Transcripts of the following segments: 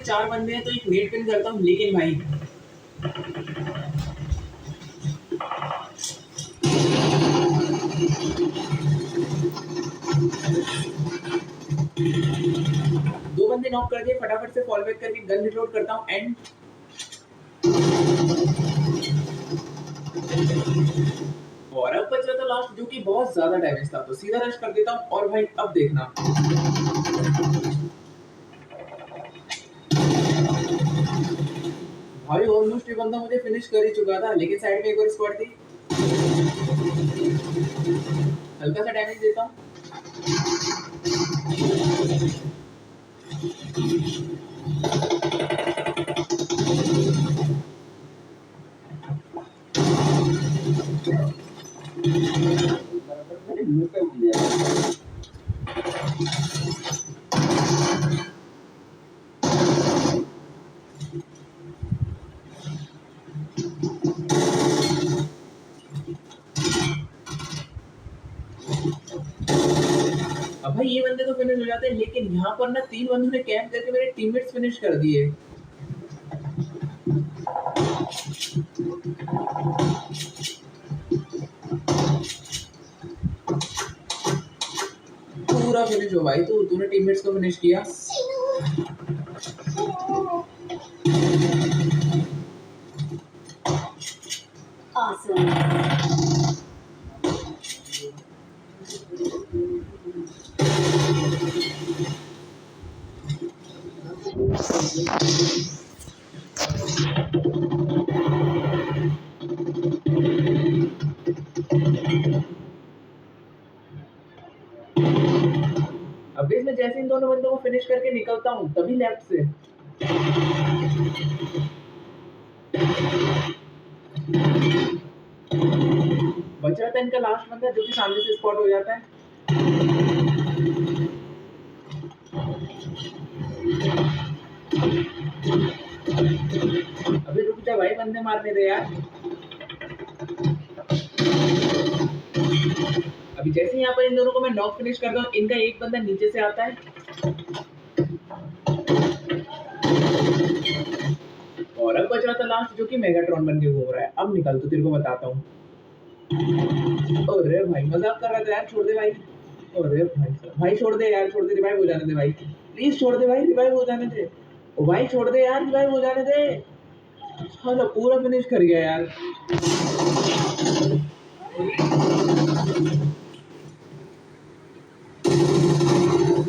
4 बंदे हैं तो एक नेट पिन करता हूँ, लेकिन भाई दो बंदे नॉक कर दिए, फटाफट से फॉल बैक करके गन रिलोड करता हूँ एंड और अब बच रहा था लास्ट, जो कि बहुत ज्यादा डैमेज था, तो सीधा रश कर देता हूँ। और भाई अब देखना, भाई ऑलमोस्ट ये बंदा मुझे फिनिश कर ही चुका था, लेकिन साइड में एक और स्क्वाड थी। हल्का सा डैमेज देता हूँ। अब भाई ये बंदे तो फिनिश हो जाते हैं, लेकिन यहाँ पर ना 3 बंदों ने कैंप करके मेरे टीममेट्स फिनिश कर दिए। पूरा फिनिश हो भाई, तूने टीममेट्स को फिनिश किया। Awesome. अब देख, मैं जैसे इन दोनों बंदों को फिनिश करके निकलता हूँ, तभी लेफ्ट से बच रहा था इनका लास्ट बंदा, जो कि सामने से स्पॉट हो जाता है। अभी रुक जा भाई, बंदे मारने दे यार। अभी जैसे यहाँ पर इन दोनों को मैं नॉक फिनिश करता हूँ, इनका एक बंदा नीचे से आता है और अब बच रहा था लास्ट, जो कि मेगाट्रॉन बन के घूम रहा है। अब निकल, तो तेरे को बताता हूँ। अरे भाई मजाक कर रहा था यार, छोड़ दे भाई। अरे भाई छोड़ दे यार, छोड़ दे, रिवाइव हो जाने दे भाई, प्लीज छोड़ दे भाई, रिवाइव हो जाने दे। ओ भाई छोड़ दे यार, रिवाइव हो जाने दे। हाँ, पूरा फिनिश कर गया यार।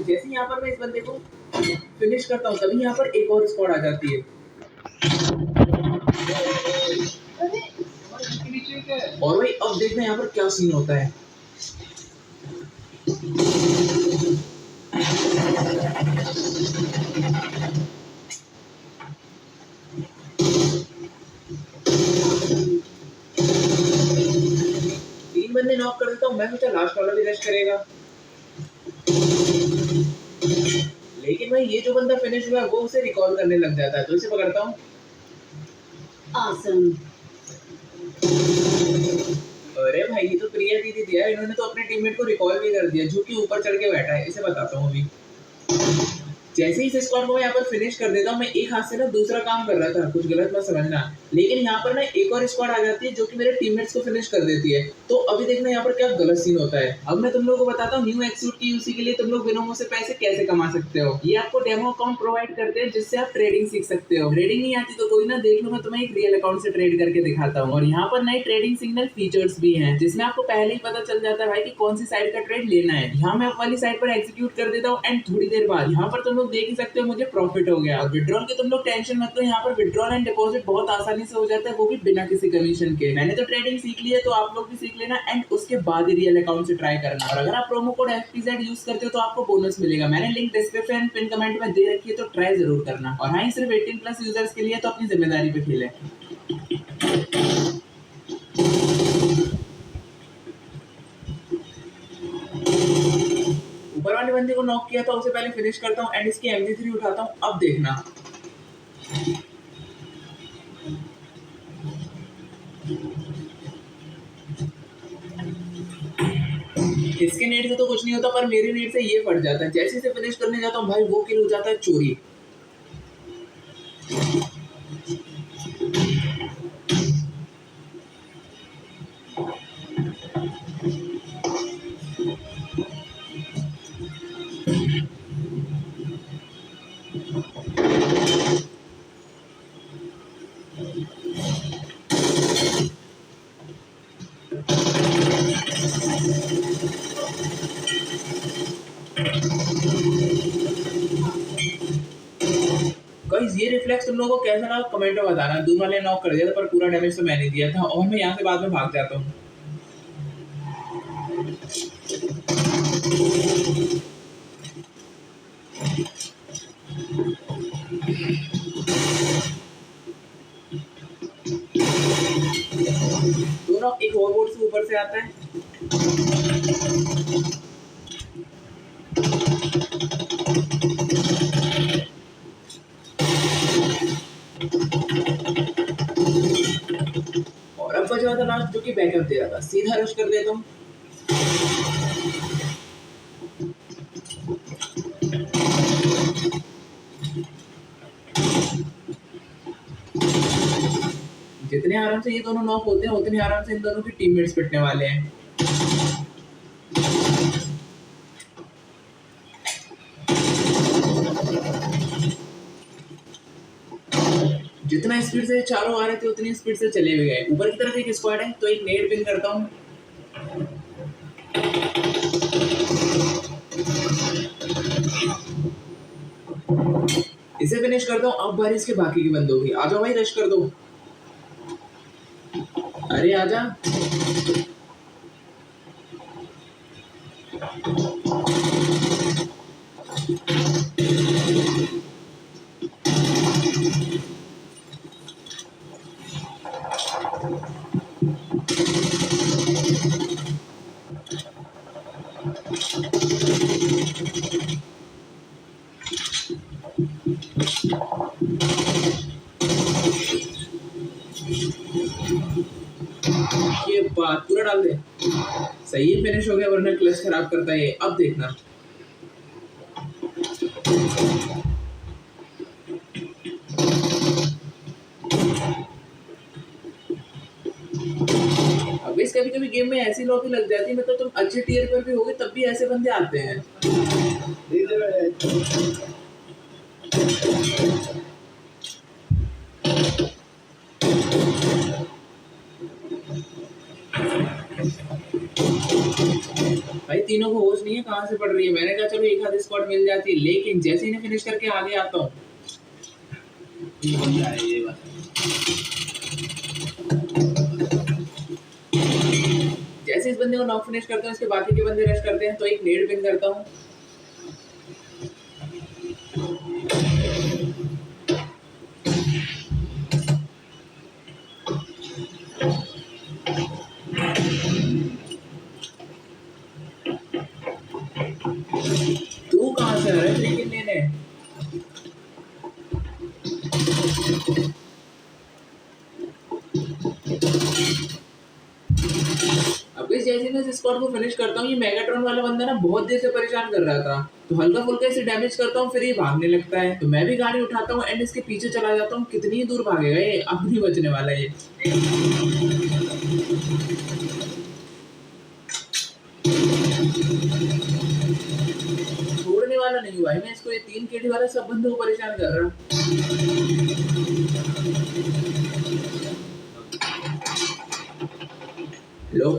जैसे यहाँ पर मैं इस बंदे को फिनिश करता हूँ, तभी यहाँ पर एक और स्क्वाड आ जाती है। और भाई अब देखना यहाँ पर क्या सीन होता है। तीन बंदे नॉक कर देता हूँ, मैं सोचा लास्ट वाला भी रश करेगा, लेकिन भाई ये जो बंदा फिनिश हुआ है वो उसे रिकॉल करने लग जाता है, तो इसे पकड़ता हूँ। Awesome. अरे भाई ये तो प्रिया दीदी दिया, इन्होंने तो अपने टीममेट को रिकॉल भी कर दिया, जो कि ऊपर चढ़ के बैठा है। इसे बताता हूँ अभी। जैसे ही इस स्क्वाड को मैं यहाँ पर फिनिश कर देता हूँ, मैं एक हाथ से ना दूसरा काम कर रहा था, कुछ गलत मत समझना, लेकिन यहाँ पर ना एक और स्क्वाड आ जाती है, जो कि मेरे टीममेट्स को फिनिश कर देती है। तो अभी देखना यहाँ पर क्या गलत सीन होता है। अब मैं तुम लोगों को बताता हूँ न्यू एक्सूट की यूसी के लिए तुम लोग बिनोमो से पैसे कैसे कमा सकते हो। ये आपको डेमो अकाउंट प्रोवाइड करते हैं, जिससे आप ट्रेडिंग सीख सकते हो। ट्रेडिंग नहीं आती तो कोई ना, देख लो मैं तुम्हें एक रियल अकाउंट से ट्रेड करके दिखाता हूँ। और यहाँ पर नए ट्रेडिंग सिग्नल फीचर्स भी हैं, जिसमें आपको पहले ही पता चल जाता है भाई कि कौन सी साइड का ट्रेड लेना है। यहाँ मैं वाली साइड पर एग्जीक्यूट कर देता हूँ एंड थोड़ी देर बाद यहाँ पर तुम लोग देख ही सकते हो मुझे प्रॉफिट हो गया। और विड्रॉल की तुम लोग टेंशन मत लो, यहाँ पर विड्रॉल एंड डिपॉजिट बहुत आसानी से हो जाता है, वो भी बिना किसी कमीशन के। मैंने तो ट्रेडिंग सीख ली है, तो आप लोग भी सीख लेना एंड उसके बाद ही रियल अकाउंट से ट्राई करना। और अगर आप प्रोमो कोड FPZ यूज करते हो तो आपको बोनस मिलेगा। मैंने link description and pin comment में दे रखी है, तो ट्राई जरूर करना। और हाँ, सिर्फ 18+ यूजर्स के लिए, तो अपनी जिम्मेदारी पे खेलें। ऊपर वाले बंदे को नॉक किया था, उसे पहले फिनिश करता हूँ एंड इसकी MG3 उठाता हूँ। अब देखना, इसके नेट से तो कुछ नहीं होता, पर मेरे नेट से ये फट जाता है। जैसे से फिनिश करने जाता हूँ भाई, वो किल हो जाता है चोरी। गाइस ये रिफ्लेक्स तुम लोगों को कैसा लगा कमेंट में बताना। दूर वाले ने नॉक कर दिया था पर पूरा डैमेज तो मैंने दिया था और मैं यहाँ से बाद में भाग जाता हूँ। दोनों एक और बोर्ड से ऊपर से आता है। और अब बचा था लास्ट जो कि बैकअप दे रहा था। सीधा रश कर देता हूँ। जितने आराम से ये दोनों नॉक होते हैं उतने आराम से इन दोनों की टीममेट्स पिटने वाले हैं। जितना स्पीड से चारों आ रहे थे उतनी स्पीड से चले भी गए। ऊपर की तरफ एक स्क्वाड है तो एक नेट पिन करता हूँ। इसे फिनिश करता हूँ। अब बारिश के बाकी की बंदों की। आ जाओ भाई रश कर दो। अरे आजा। ये बात पूरा डाल दे। सही है फिनिश हो गया वरना क्लच खराब करता है। अब देखना अब इस कभी कभी गेम में ऐसी लॉबी लग जाती है मतलब तुम अच्छे टीयर पर भी होगे तब भी ऐसे बंदे आते हैं। भाई तीनों को होश नहीं है कहाँ से पड़ रही है। मैंने कहा चलो एक आध स्क्वाड मिल जाती है लेकिन जैसे ही फिनिश करके आगे आता हूँ जैसे इस बंदे को नॉक फिनिश करता हूँ इसके बाकी के बंदे रश करते हैं तो एक नेड पिन करता हूँ। तू कहाँ से आ रहा है लेकिन लेने अब इस जैसे मैं इस स्क्वाड को फिनिश करता हूँ। ये मेगाट्रॉन वाला बंदा ना बहुत देर से परेशान कर रहा था तो हल्का फुल्का इसे डैमेज करता हूँ फिर ये भागने लगता है तो मैं भी गाड़ी उठाता हूँ एंड इसके पीछे चला जाता हूँ। कितनी दूर भागेगा ये अब नहीं बचने वाला ये। छोड़ने वाला नहीं हुआ है मैं इसको। ये 3 केडी वाला सब बंदों को परेशान कर रहा। लो